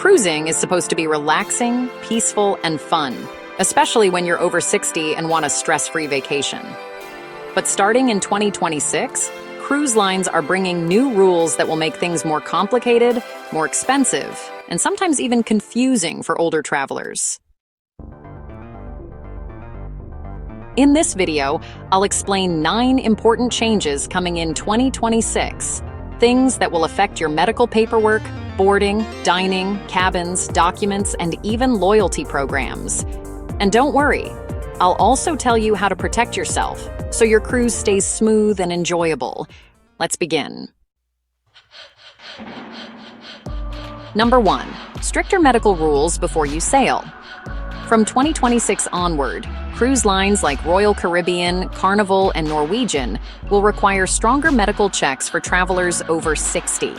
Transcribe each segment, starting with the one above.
Cruising is supposed to be relaxing, peaceful, and fun, especially when you're over 60 and want a stress-free vacation. But starting in 2026, cruise lines are bringing new rules that will make things more complicated, more expensive, and sometimes even confusing for older travelers. In this video, I'll explain 9 important changes coming in 2026, things that will affect your medical paperwork, boarding, dining, cabins, documents, and even loyalty programs. And don't worry, I'll also tell you how to protect yourself so your cruise stays smooth and enjoyable. Let's begin. Number 1, stricter medical rules before you sail. From 2026 onward, cruise lines like Royal Caribbean, Carnival, and Norwegian will require stronger medical checks for travelers over 60.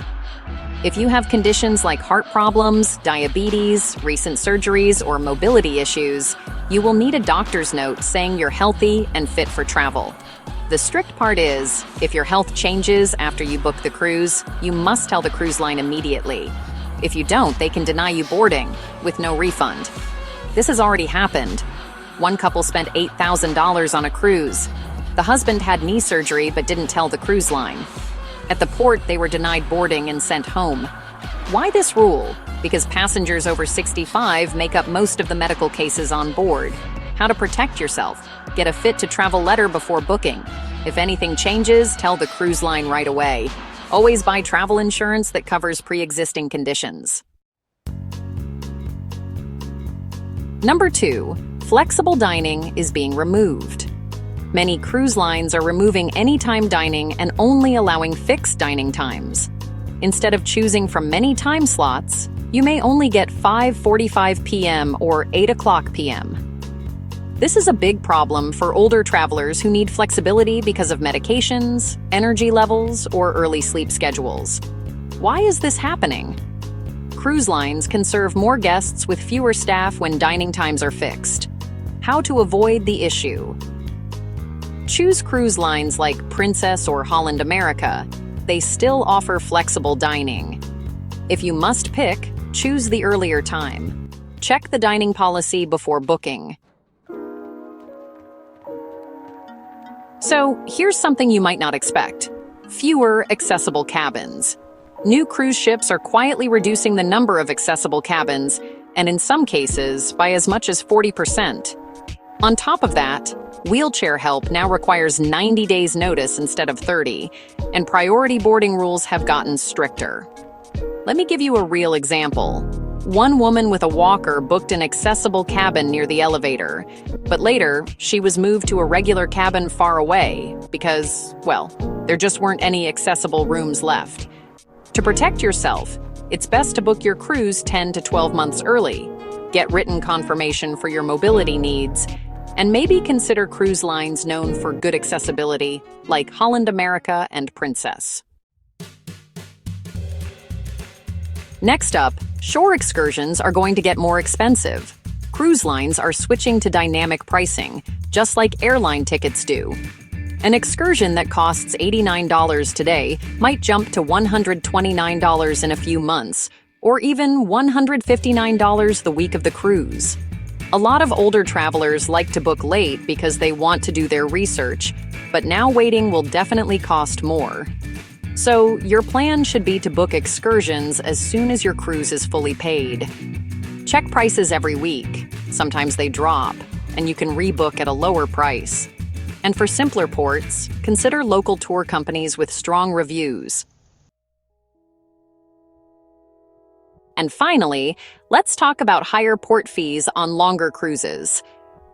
If you have conditions like heart problems, diabetes, recent surgeries, or mobility issues, you will need a doctor's note saying you're healthy and fit for travel. The strict part is, if your health changes after you book the cruise, you must tell the cruise line immediately. If you don't, they can deny you boarding with no refund. This has already happened. One couple spent $8,000 on a cruise. The husband had knee surgery but didn't tell the cruise line. At the port, they were denied boarding and sent home. Why this rule? Because passengers over 65 make up most of the medical cases on board. How to protect yourself? Get a fit-to-travel letter before booking. If anything changes, tell the cruise line right away. Always buy travel insurance that covers pre-existing conditions. Number 2, flexible dining is being removed. Many cruise lines are removing anytime dining and only allowing fixed dining times. Instead of choosing from many time slots, you may only get 5:45 p.m. or 8 o'clock p.m. This is a big problem for older travelers who need flexibility because of medications, energy levels, or early sleep schedules. Why is this happening? Cruise lines can serve more guests with fewer staff when dining times are fixed. How to avoid the issue? Choose cruise lines like Princess or Holland America. They still offer flexible dining. If you must pick, choose the earlier time. Check the dining policy before booking. So, here's something you might not expect. Fewer accessible cabins. New cruise ships are quietly reducing the number of accessible cabins, and in some cases, by as much as 40%. On top of that, wheelchair help now requires 90 days notice instead of 30, and priority boarding rules have gotten stricter. Let me give you a real example. One woman with a walker booked an accessible cabin near the elevator, but later she was moved to a regular cabin far away because, well, there just weren't any accessible rooms left. To protect yourself, it's best to book your cruise 10 to 12 months early, get written confirmation for your mobility needs, and maybe consider cruise lines known for good accessibility, like Holland America and Princess. Next up, shore excursions are going to get more expensive. Cruise lines are switching to dynamic pricing, just like airline tickets do. An excursion that costs $89 today might jump to $129 in a few months, or even $159 the week of the cruise. A lot of older travelers like to book late because they want to do their research, but now waiting will definitely cost more. So, your plan should be to book excursions as soon as your cruise is fully paid. Check prices every week. Sometimes they drop, and you can rebook at a lower price. And for simpler ports, consider local tour companies with strong reviews. And finally, let's talk about higher port fees on longer cruises.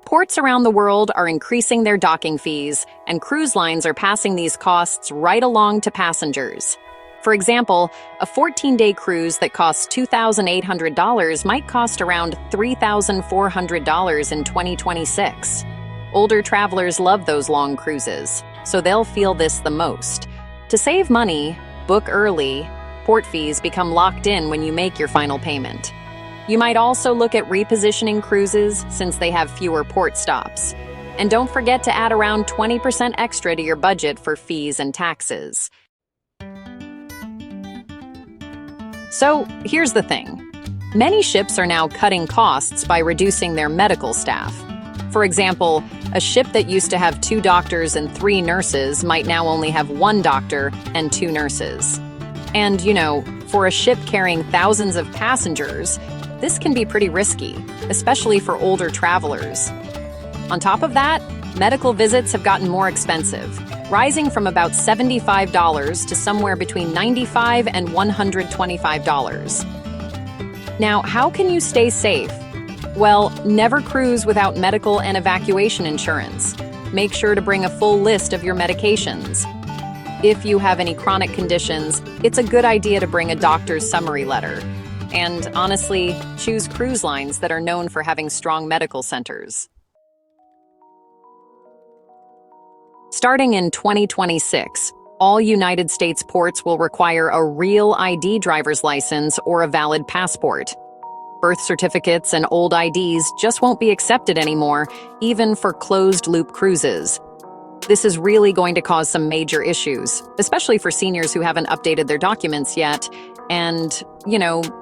Ports around the world are increasing their docking fees, and cruise lines are passing these costs right along to passengers. For example, a 14-day cruise that costs $2,800 might cost around $3,400 in 2026. Older travelers love those long cruises, so they'll feel this the most. To save money, book early. Port fees become locked in when you make your final payment. You might also look at repositioning cruises since they have fewer port stops. And don't forget to add around 20% extra to your budget for fees and taxes. So here's the thing. Many ships are now cutting costs by reducing their medical staff. For example, a ship that used to have 2 doctors and 3 nurses might now only have 1 doctor and 2 nurses. And, for a ship carrying thousands of passengers, this can be pretty risky, especially for older travelers. On top of that, medical visits have gotten more expensive, rising from about $75 to somewhere between $95 and $125. Now, how can you stay safe? Well, never cruise without medical and evacuation insurance. Make sure to bring a full list of your medications. If you have any chronic conditions, it's a good idea to bring a doctor's summary letter. And honestly, choose cruise lines that are known for having strong medical centers. Starting in 2026, all United States ports will require a real ID driver's license or a valid passport. Birth certificates and old IDs just won't be accepted anymore, even for closed-loop cruises. This is really going to cause some major issues, especially for seniors who haven't updated their documents yet. And,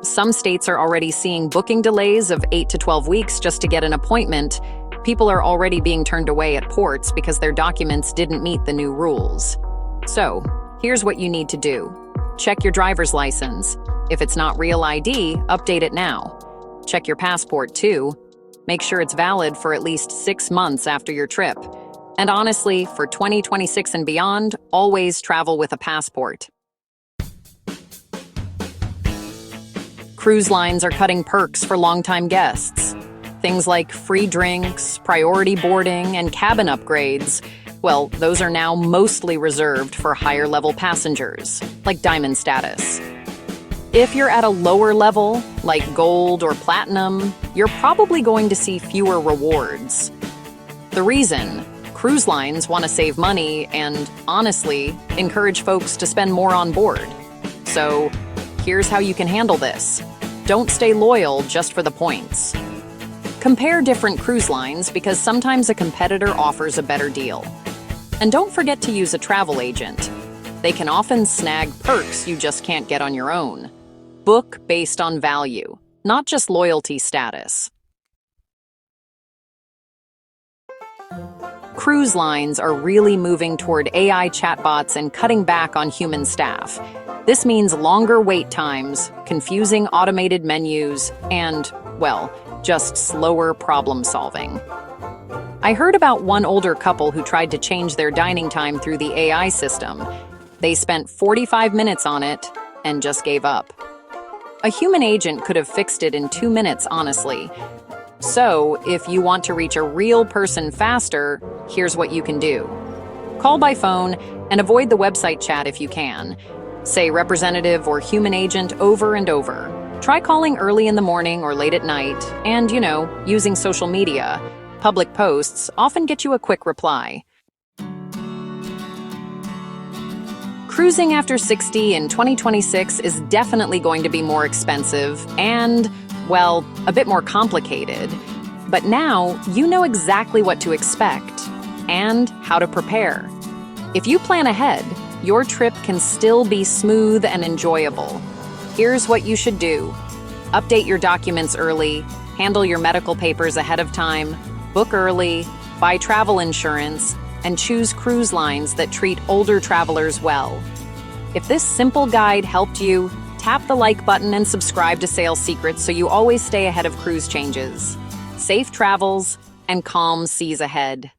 some states are already seeing booking delays of 8 to 12 weeks just to get an appointment. People are already being turned away at ports because their documents didn't meet the new rules. So, here's what you need to do. Check your driver's license. If it's not real ID, update it now. Check your passport, too. Make sure it's valid for at least 6 months after your trip. And honestly, for 2026 and beyond, always travel with a passport. Cruise lines are cutting perks for longtime guests. Things like free drinks, priority boarding, and cabin upgrades. Well, those are now mostly reserved for higher-level passengers, like diamond status. If you're at a lower level, like gold or platinum, you're probably going to see fewer rewards. The reason? Cruise lines want to save money and, honestly, encourage folks to spend more on board. So, here's how you can handle this. Don't stay loyal just for the points. Compare different cruise lines because sometimes a competitor offers a better deal. And don't forget to use a travel agent. They can often snag perks you just can't get on your own. Book based on value, not just loyalty status. Cruise lines are really moving toward AI chatbots and cutting back on human staff. This means longer wait times, confusing automated menus, and, just slower problem solving. I heard about one older couple who tried to change their dining time through the AI system. They spent 45 minutes on it and just gave up. A human agent could have fixed it in 2 minutes, honestly. So, if you want to reach a real person faster, here's what you can do. Call by phone and avoid the website chat if you can. Say representative or human agent over and over. Try calling early in the morning or late at night, and, using social media. Public posts often get you a quick reply. Cruising after 60 in 2026 is definitely going to be more expensive and, a bit more complicated. But now you know exactly what to expect and how to prepare. If you plan ahead, your trip can still be smooth and enjoyable. Here's what you should do. Update your documents early, handle your medical papers ahead of time, book early, buy travel insurance, and choose cruise lines that treat older travelers well. If this simple guide helped you, tap the like button and subscribe to Sales Secrets so you always stay ahead of cruise changes. Safe travels and calm seas ahead.